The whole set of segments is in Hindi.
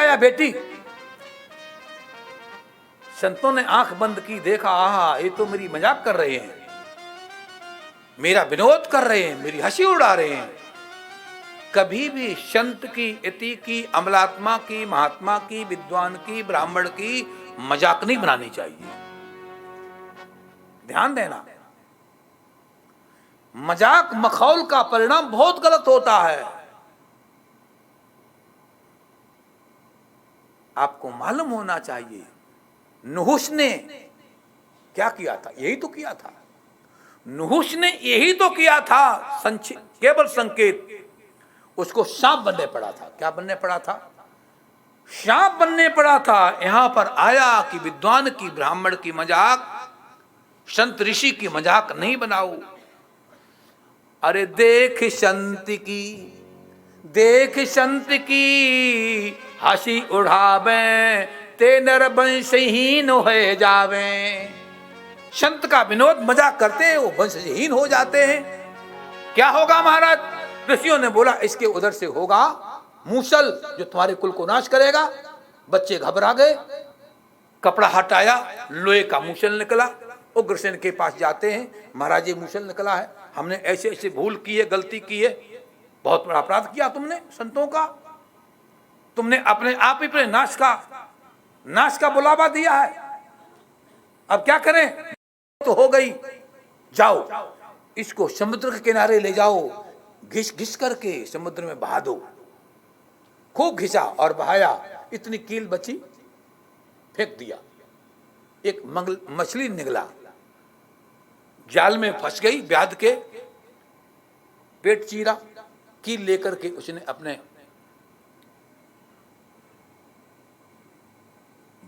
या बेटी? संतों ने आंख बंद की, देखा, आहा, ये तो मेरी मजाक कर रहे हैं, मेरा विनोद कर रहे हैं, मेरी हंसी उड़ा रहे हैं। कभी भी संत की, यति की, अमलात्मा की, महात्मा की, विद्वान की, ब्राह्मण की मजाक नहीं बनानी चाहिए। ध्यान देना, मजाक मखौल का परिणाम बहुत गलत होता है। आपको मालूम होना चाहिए, नुहुस ने क्या किया था? यही तो किया था। नुहुस ने यही तो किया था, केवल संकेत। उसको सांप बनने पड़ा था। क्या बनने पड़ा था? सांप बनने पड़ा था। यहां पर आया कि विद्वान की, ब्राह्मण की मजाक, संत ऋषि की मजाक नहीं बनाओ। अरे देख संत की, देख संत की हंसी उड़ावे, ते नर वंशहीन हो जावे। संत का विनोद मजाक करते हैं, वो वंशहीन हो जाते हैं। क्या होगा महाराज? ऋषियों ने बोला, इसके उधर से होगा मूसल, जो तुम्हारे कुल को नाश करेगा। बच्चे घबरा गए, कपड़ा हटाया, लोहे का मूसल निकला। उग्रसेन के पास जाते हैं, महाराज ये मूसल निकला है, हमने ऐसे ऐसे भूल की है, गलती की है, बहुत बड़ा अपराध किया तुमने संतों का, तुमने अपने आप ही अपने नाश का बुलावा दिया है, अब क्या करें? तो हो गई, जाओ इसको समुद्र के किनारे ले जाओ, घिस घिस करके समुद्र में बहा दो। खूब घिसा और बहाया, इतनी कील बची, फेंक दिया। एक मछली निकला, जाल में फंस गई, व्याध के पेट चीरा, कील लेकर के उसने अपने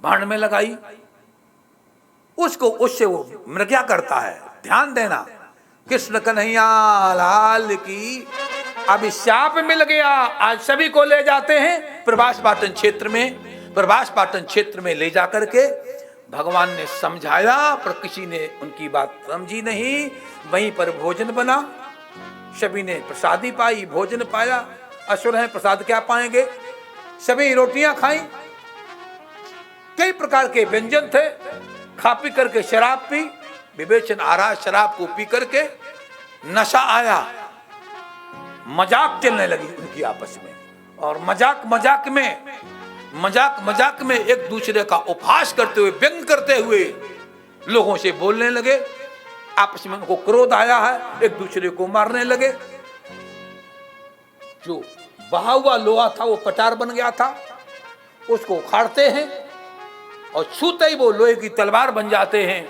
बाण में लगाई, उसको उससे वो मृग्या करता है। ध्यान देना, कृष्ण कन्हैया लाल की। अब शाप मिल गया, आज सभी को ले जाते हैं प्रभास पाटन क्षेत्र में। प्रभास पाटन क्षेत्र में ले जाकर के भगवान ने समझाया, पर किसी ने उनकी बात समझी नहीं। वहीं पर भोजन बना, सभी ने प्रसादी पाई, भोजन पाया। असुर हैं, प्रसाद क्या पाएंगे? सभी रोटियां खाई, कई प्रकार के व्यंजन थे, खा पी करके शराब पी। विवेचन आ रहा, शराब को पी करके नशा आया, मजाक चलने लगी उनकी आपस में। और मजाक में एक दूसरे का उपहास करते हुए, व्यंग करते हुए लोगों से बोलने लगे। आपस में उनको क्रोध आया है, एक दूसरे को मारने लगे। जो बहा हुआ लोहा था वो कटार बन गया था, उसको उखाड़ते हैं और छूते ही वो लोहे की तलवार बन जाते हैं,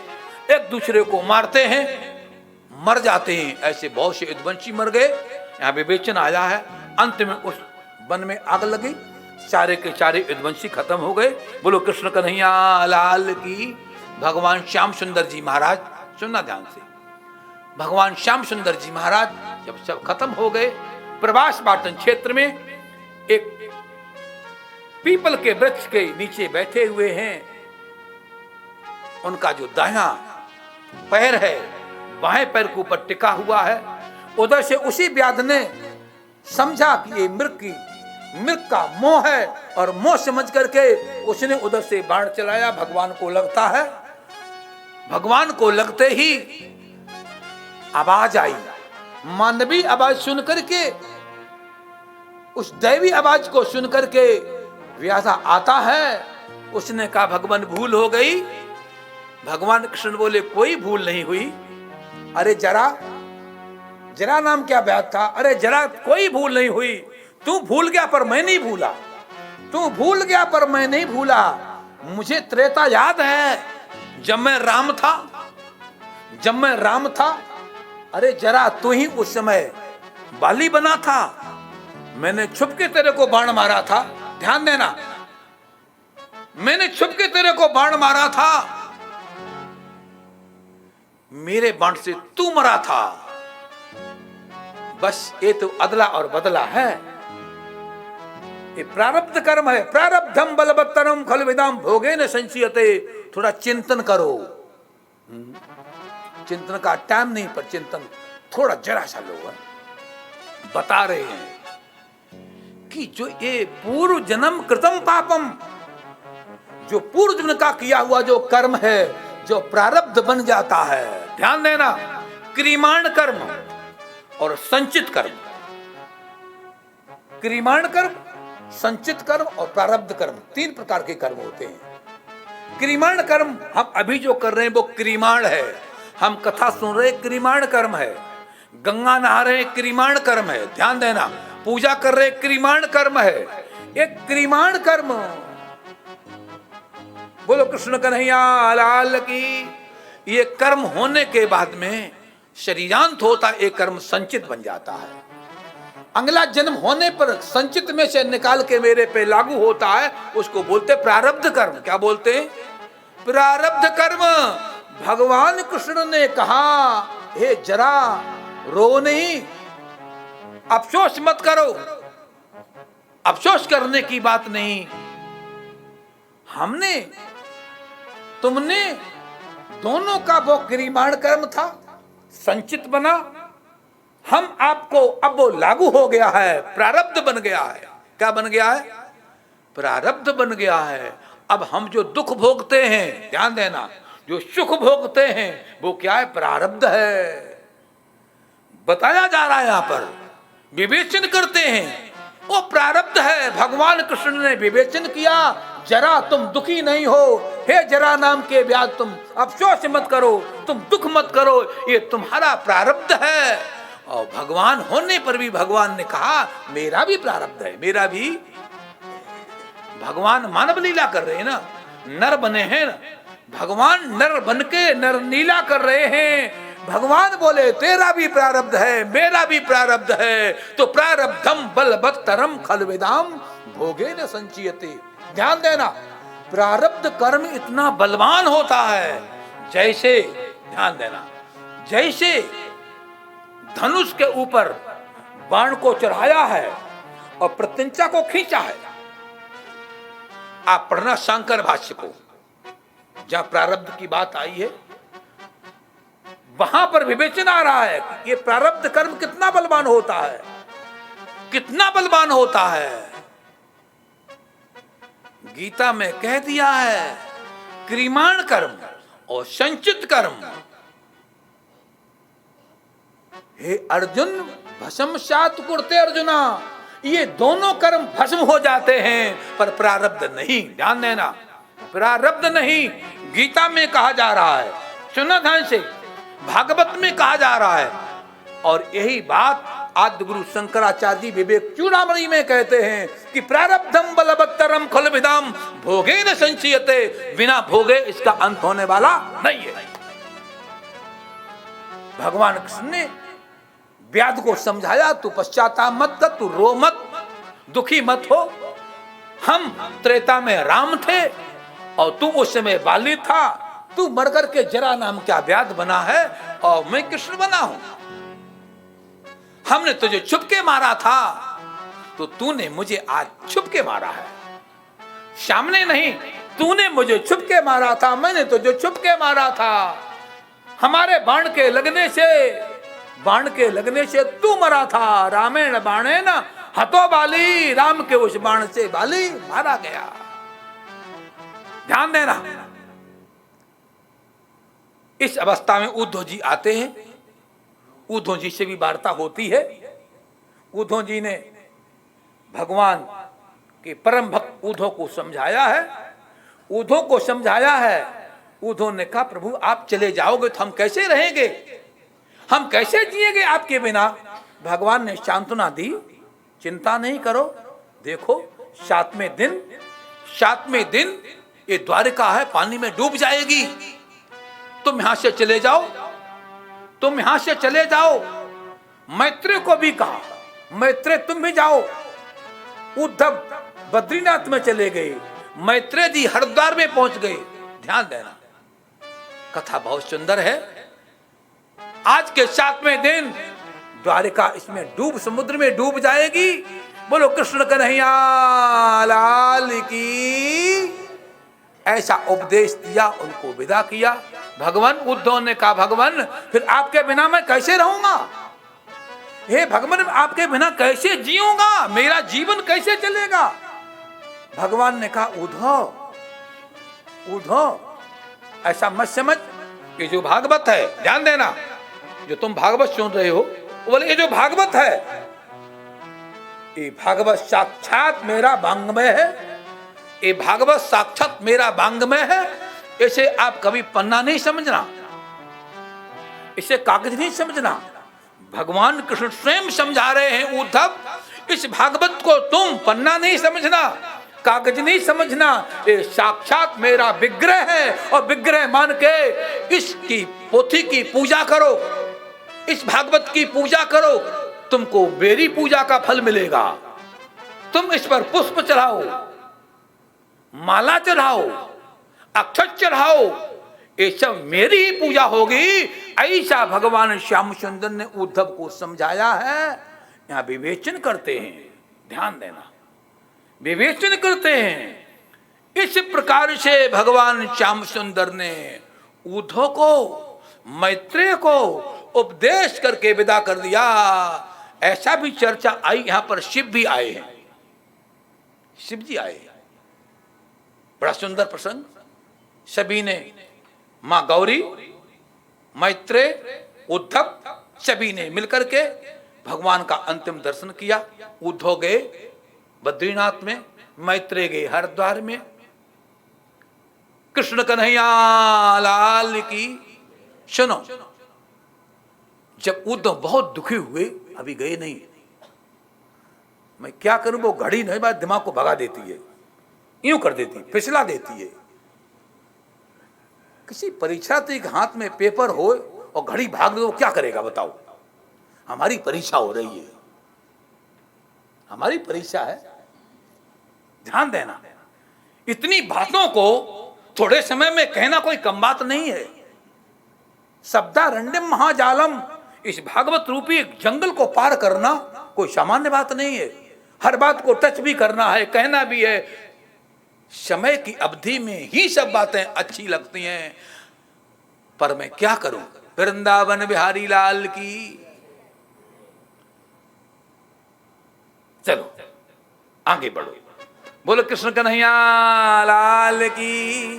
एक दूसरे को मारते हैं, मर जाते हैं। ऐसे बहुत से यदुवंशी मर गए। यहाँ विवेचन आया है, अंत में उस वन में आग लगी, सारे के सारे यदुवंशी खत्म हो गए। बोलो कृष्ण कन्हैया लाल की। भगवान श्याम सुंदर जी महाराज, सुनना ध्यान से, भगवान श्याम सुंदर जी महाराज जब सब खत्म हो गए, प्रभास पाटन क्षेत्र में एक पीपल के वृक्ष के नीचे बैठे हुए हैं। उनका जो दाहिना पैर है बाएं पैर के ऊपर टिका हुआ है। उधर से उसी व्याध ने समझा कि ये मृग का मोह है, और मोह समझ करके उसने उधर से बाण चलाया। भगवान को लगता है, भगवान को लगते ही आवाज आई, मानवी आवाज सुन करके, उस दैवी आवाज को सुन करके व्याधा आता है। उसने कहा भगवान भूल हो गई। भगवान कृष्ण बोले कोई भूल नहीं हुई। अरे जरा नाम क्या व्याध था? अरे जरा कोई भूल नहीं हुई, तू भूल गया पर मैं नहीं भूला, तू भूल गया पर मैं नहीं भूला। मुझे त्रेता याद है, जब मैं राम था। अरे जरा तू ही उस समय बाली बना था, मैंने छुप के तेरे को बाण मारा था। ध्यान देना, मैंने छुप के तेरे को बाण मारा था, मेरे बाण से तू मरा था। बस ये तो अदला और बदला है, ये प्रारब्ध कर्म है। प्रारब्धम बलवत्तरम खलु विदाम भोगेन संचयते। थोड़ा चिंतन करो, चिंतन का टाइम नहीं, पर चिंतन थोड़ा जरा सा लो। बता रहे हैं कि जो ये पूर्व जन्म कृतम पापम, जो पूर्व जन्म का किया हुआ जो कर्म है, जो प्रारब्ध बन जाता है, ध्यान देना, क्रियमाण कर्म और संचित कर्म। क्रियमाण कर्म, संचित कर्म और प्रारब्ध कर्म, 3 प्रकार के कर्म होते हैं। क्रियमाण कर्म हम अभी जो कर रहे हैं वो क्रियमाण है। हम कथा सुन रहे, क्रियमाण कर्म है। गंगा नहा रहे, क्रियमाण कर्म है, ध्यान देना। पूजा कर रहे, क्रियमाण कर्म है। एक क्रियमाण कर्म, बोलो कृष्ण कन्हैया लाल की। ये कर्म होने के बाद में शरीरांत होता, एक कर्म संचित बन जाता है। अगला जन्म होने पर संचित में से निकाल के मेरे पे लागू होता है, उसको बोलते प्रारब्ध कर्म। क्या बोलते हैं? प्रारब्ध कर्म। भगवान कृष्ण ने कहा, हे जरा रो नहीं, अफसोस मत करो। अफसोस करने की बात नहीं। हमने, तुमने, दोनों का वो क्रियमाण कर्म था, संचित बना। हम आपको अब वो लागू हो गया है, प्रारब्ध बन गया है। क्या बन गया है? प्रारब्ध बन गया है। अब हम जो दुख भोगते हैं, ध्यान देना, जो सुख भोगते हैं वो क्या है? प्रारब्ध है। बताया जा रहा है यहां पर, विवेचन करते हैं, वो प्रारब्ध है। भगवान कृष्ण ने विवेचन किया, जरा तुम दुखी नहीं हो, हे जरा नाम के व्याध, तुम अफसोस मत करो, तुम दुख मत करो, ये तुम्हारा प्रारब्ध है। और भगवान होने पर भी भगवान ने कहा, मेरा भी प्रारब्ध है, मेरा भी। भगवान मानव लीला कर रहे हैं ना, नर बने हैं ना, भगवान नर बन के नर लीला कर रहे हैं। भगवान बोले, तेरा भी प्रारब्ध है, मेरा भी प्रारब्ध है। तो प्रारब्धम बलवत्तरम खलवेदाम भोगे न संचयते। ध्यान देना, प्रारब्ध कर्म इतना बलवान होता है, जैसे, ध्यान देना, जैसे धनुष के ऊपर बाण को चढ़ाया है और प्रत्यंचा को खींचा है। आप पढ़ना शंकर भाष्य को, जहां प्रारब्ध की बात आई है, वहां पर विवेचन आ रहा है कि ये प्रारब्ध कर्म कितना बलवान होता है, कितना बलवान होता है। गीता में कह दिया है, क्रियमाण कर्म और संचित कर्म। हे अर्जुन, भस्म सात कुरते अर्जुना, ये दोनों कर्म भस्म हो जाते हैं, पर प्रारब्ध नहीं। ध्यान देना, प्रारब्ध नहीं। गीता में कहा जा रहा है, सुना ध्यान से, भागवत में कहा जा रहा है। और यही बात आद्य गुरु शंकराचार्य जी विवेक चूड़ामणि में कहते हैं कि प्रारब्धम बलवत्तरम खलविदाम भोगे न संचयते, बिना भोगे इसका अंत होने वाला नहीं है। भगवान कृष्ण ने व्याध को समझाया, तू पश्चाताप मत कर, तू रो मत, दुखी मत हो। हम त्रेता में राम थे और तू उस समय बाली था, तू मरकर के जरा नाम क्या व्याध बना है और मैं कृष्ण बना हूं। हमने तुझे छुप के मारा था, तो तूने मुझे आज छुप के मारा है, सामने नहीं। तूने मुझे छुप के मारा था, मैंने तुझे छुप के मारा था। हमारे बाण के लगने से तू मरा था। रामेण बाणे न हतो बाली, राम के उस बाण से बाली मारा गया। ध्यान देना। इस अवस्था में उद्धव जी आते हैं, उद्धव जी से भी वार्ता होती है। उद्धव जी ने भगवान के परम भक्त उद्धव को समझाया है। उद्धव ने कहा, प्रभु आप चले जाओगे तो हम कैसे रहेंगे, हम कैसे जिएंगे आपके बिना। भगवान ने सांत्वना दी, चिंता नहीं करो, देखो 7वें दिन ये द्वारिका है, पानी में डूब जाएगी। तुम यहां से चले जाओ। मैत्रेय को भी कहा, मैत्रेय तुम भी जाओ। उद्धव बद्रीनाथ में चले गए, मैत्रेय जी हरिद्वार में पहुंच गए। ध्यान देना, कथा बहुत सुंदर है। आज के 7वें दिन द्वारिका इसमें समुद्र में डूब जाएगी। बोलो कृष्ण कन्हैया लाल की। ऐसा उपदेश दिया, उनको विदा किया। भगवान, उद्धव ने कहा, भगवान फिर आपके बिना मैं कैसे रहूंगा, हे भगवान आपके बिना कैसे जीऊंगा, मेरा जीवन कैसे चलेगा। भगवान ने कहा उद्धव उद्धव ऐसा मत समझ कि जो भागवत है, ध्यान देना, जो तुम भागवत सुन रहे हो, बोले ये जो भागवत है ये भागवत साक्षात मेरा वांग्मय है, ये भागवत साक्षात मेरा वांग्मय है। इसे आप कभी पन्ना नहीं समझना, इसे कागज नहीं समझना। भगवान कृष्ण स्वयं समझा रहे हैं उद्धव, इस भागवत को तुम पन्ना नहीं समझना, कागज नहीं समझना, ये साक्षात मेरा विग्रह है। और विग्रह मान के इसकी पोथी की पूजा करो, इस भागवत की पूजा करो, तुमको मेरी पूजा का फल मिलेगा। तुम इस पर पुष्प चढ़ाओ, माला चढ़ाओ, अक्षत चढ़ाओ, ये सब मेरी ही पूजा होगी। ऐसा भगवान श्याम सुंदर ने उद्धव को समझाया है। यहां विवेचन करते हैं, ध्यान देना, विवेचन करते हैं। इस प्रकार से भगवान श्याम सुंदर ने उद्धव को, मैत्रेय को उपदेश करके विदा कर दिया। ऐसा भी चर्चा आई, यहां पर शिव भी आए हैं, शिव जी आए हैं। बड़ा सुंदर प्रसंग। सभी ने, मां गौरी, मैत्रेय, उद्धव, सभी ने मिलकर के भगवान का अंतिम दर्शन किया। उद्धव गए बद्रीनाथ में, मैत्रेय गए हरिद्वार में। कृष्ण कन्हैया लाल की। सुनो, जब उद्धव बहुत दुखी हुए, अभी गए नहीं, मैं क्या करूं, वो घड़ी नहीं बात दिमाग को भगा देती है, यूं कर देती है, फिसला देती है। किसी परीक्षार्थी के हाथ में पेपर हो और घड़ी भाग दे, वो क्या करेगा बताओ। हमारी परीक्षा हो रही है, हमारी परीक्षा है, ध्यान देना। इतनी बातों को थोड़े समय में कहना कोई कम बात नहीं है। शब्दारण्यम महाजालम, इस भागवत रूपी एक जंगल को पार करना कोई सामान्य बात नहीं है। हर बात को टच भी करना है, कहना भी है। समय की अवधि में ही सब बातें अच्छी लगती हैं, पर मैं क्या करूं। वृंदावन बिहारी लाल की। चलो आगे बढ़ो, बोलो कृष्ण कन्हैया लाल की,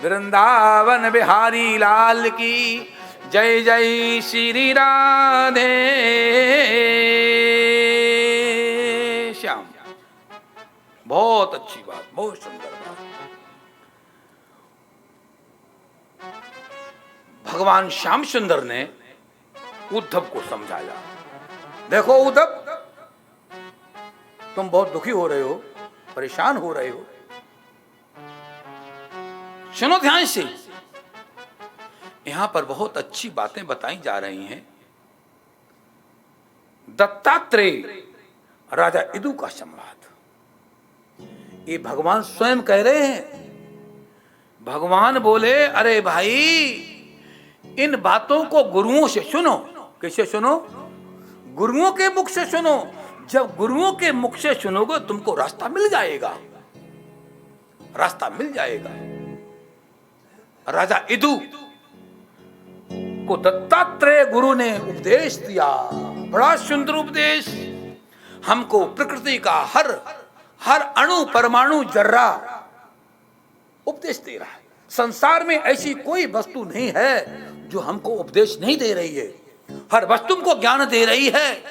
वृंदावन बिहारी लाल की। जय जय श्री राधे श्याम। बहुत अच्छी बात, बहुत सुंदर बात। भगवान श्याम सुंदर ने उद्धव को समझाया, देखो उद्धव, तुम बहुत दुखी हो रहे हो, परेशान हो रहे हो, सुनो ध्यान से। यहां पर बहुत अच्छी बातें बताई जा रही हैं। दत्तात्रेय राजा इदु का संवाद, ये भगवान स्वयं कह रहे हैं। भगवान बोले, अरे भाई इन बातों को गुरुओं से सुनो। कैसे सुनो? गुरुओं के मुख से सुनो। जब गुरुओं के मुख से सुनोगे तुमको रास्ता मिल जाएगा, रास्ता मिल जाएगा। राजा इदु को दत्तात्रेय गुरु ने उपदेश दिया, बड़ा सुंदर उपदेश। हमको प्रकृति का हर अणु परमाणु जर्रा उपदेश दे रहा है। संसार में ऐसी कोई वस्तु नहीं है जो हमको उपदेश नहीं दे रही है, हर वस्तु को ज्ञान दे रही है।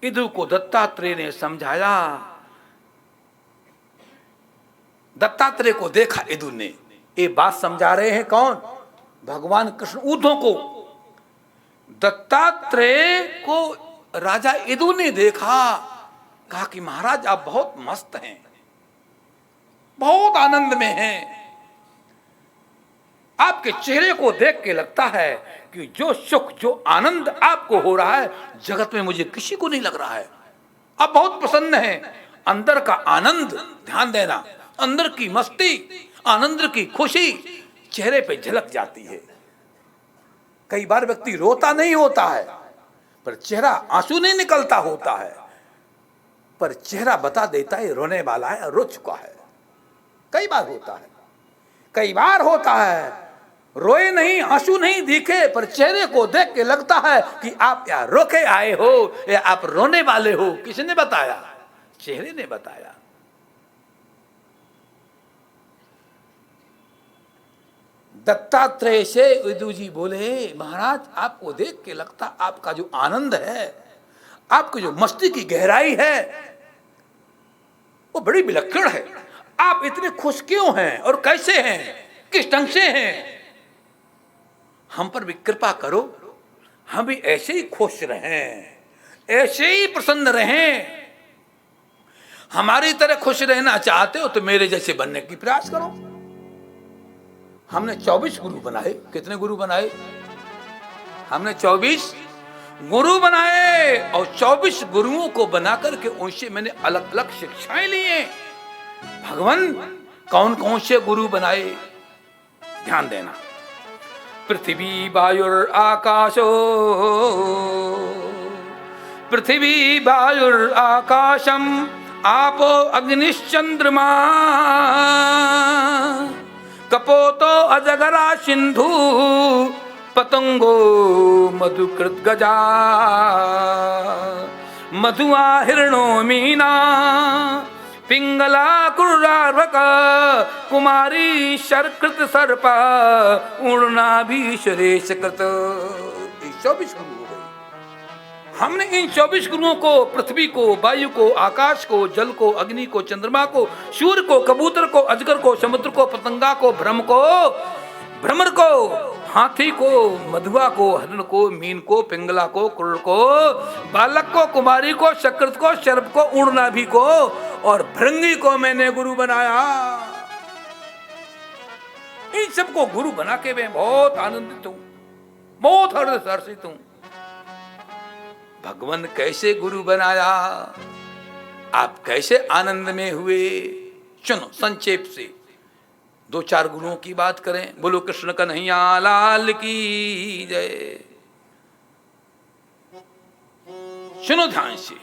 इदु को दत्तात्रेय ने समझाया। दत्तात्रेय को देखा इदु ने, ये बात समझा रहे हैं कौन? भगवान कृष्ण उद्धव को। दत्तात्रेय को राजा इदु ने देखा, कहा कि महाराज आप बहुत मस्त हैं, बहुत आनंद में हैं। आपके चेहरे को देख के लगता है कि जो सुख, जो आनंद आपको हो रहा है, जगत में मुझे किसी को नहीं लग रहा है। आप बहुत प्रसन्न हैं। अंदर का आनंद, ध्यान देना, अंदर की मस्ती, आनंद की खुशी चेहरे पे झलक जाती है। कई बार व्यक्ति रोता नहीं होता है, पर चेहरा आंसू नहीं निकलता होता है, पर चेहरा बता देता है रोने वाला है, रो चुका है। कई बार होता है, कई बार होता है। रोए नहीं, आंसू नहीं दिखे, पर चेहरे को देख के लगता है कि आप या रो के आए हो या आप रोने वाले हो। किसने बताया? चेहरे ने बताया। दत्तात्रेय से विदु जी बोले, महाराज आपको देख के लगता आपका जो आनंद है, आपकी जो मस्ती की गहराई है, वो बड़ी विलक्षण है। आप इतने खुश क्यों हैं और कैसे हैं, किस ढंग से हैं? हम पर भी कृपा करो, हम भी ऐसे ही खुश रहें, ऐसे ही प्रसन्न रहें। हमारी तरह खुश रहना चाहते हो तो मेरे जैसे बनने की प्रयास करो। हमने 24 गुरु बनाए। कितने गुरु बनाए? हमने 24 गुरु बनाए और 24 गुरुओं को बना करके उनसे मैंने अलग अलग शिक्षाएं ली हैं। भगवान कौन कौन से गुरु बनाए, ध्यान देना। पृथ्वी वायुर आकाशो, पृथ्वी वायुर आकाशम आपो अग्निश्चंद्रमा कपोतो अजगरा सिंधु पतंगो मधुकृत गजा मधुआ हिरणो मीना पिंगला कुर्रार्वक कुमारी शर्कृत सर्प उड़ना भी शरेश कृत। 24 गुरु हो गए। हमने इन 24 गुरुओं को, पृथ्वी को, वायु को, आकाश को, जल को, अग्नि को, चंद्रमा को, सूर्य को, कबूतर को, अजगर को, समुद्र को, पतंगा को, भ्रमर को, हाथी को, मधुआ को, हरण को, मीन को, पिंगला को, कुर्र को, बालक को, कुमारी को, शकृत को, सर्प को, उड़नाभी को और भृंगी को मैंने गुरु बनाया। इन सबको गुरु बना के मैं बहुत आनंदित हूं, बहुत हर्षित हूं। भगवान कैसे गुरु बनाया, आप कैसे आनंद में हुए? सुनो संक्षेप से 2-4 गुरुओं की बात करें। बोलो कृष्ण कन्हैया लाल की जय। सुनो ध्यान से।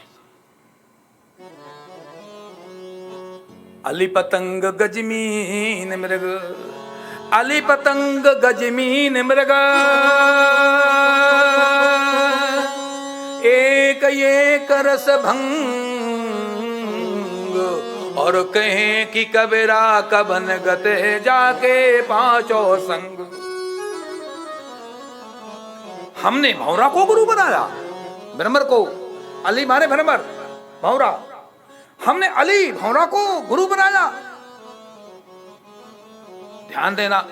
अली पतंग गजमीन मृग, अली पतंग गजमीन मृग एक एक रस भंग और कहें कि कबीरा कबन गते जाके पांचों संग। हमने भौरा को गुरु बनाया, भ्रमर को, अली माने भ्रमर, भौरा। हमने अली भौरा को गुरु बनाया। ध्यान देना,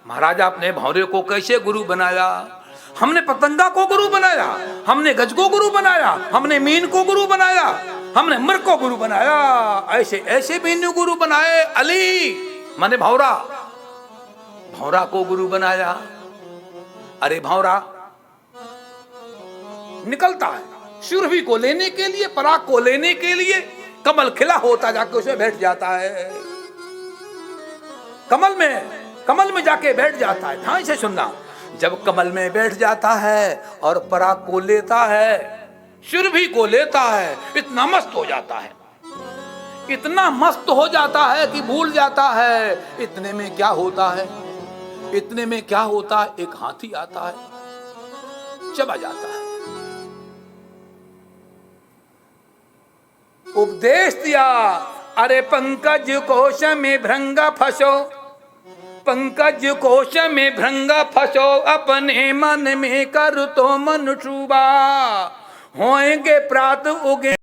महाराज आपने भौरे को कैसे गुरु बनाया? हमने पतंगा को गुरु बनाया, हमने गज को गुरु बनाया, हमने मीन को गुरु बनाया, हमने मृग को गुरु बनाया। ऐसे ऐसे मीन गुरु बनाए। अली माने भौरा, भौरा को गुरु बनाया। अरे भौरा निकलता है सुरभि को लेने के लिए, पराग को लेने के लिए। कमल खिला होता जाके उसमें बैठ जाता है, कमल में जाके बैठ जाता है। ध्यान से सुनना, जब कमल में बैठ जाता है और पराग को लेता है, सुरभि को लेता है, इतना मस्त हो जाता है, इतना मस्त हो जाता है कि भूल जाता है। इतने में क्या होता है, इतने में क्या होता है, एक हाथी आता है, चला जाता है। उपदेश दिया, अरे पंकज कोश में भृंगा फंसो, पंकज कोश में भृंगा फंसो, अपने मन में कर तो मन छुबा, होएंगे प्रात उगे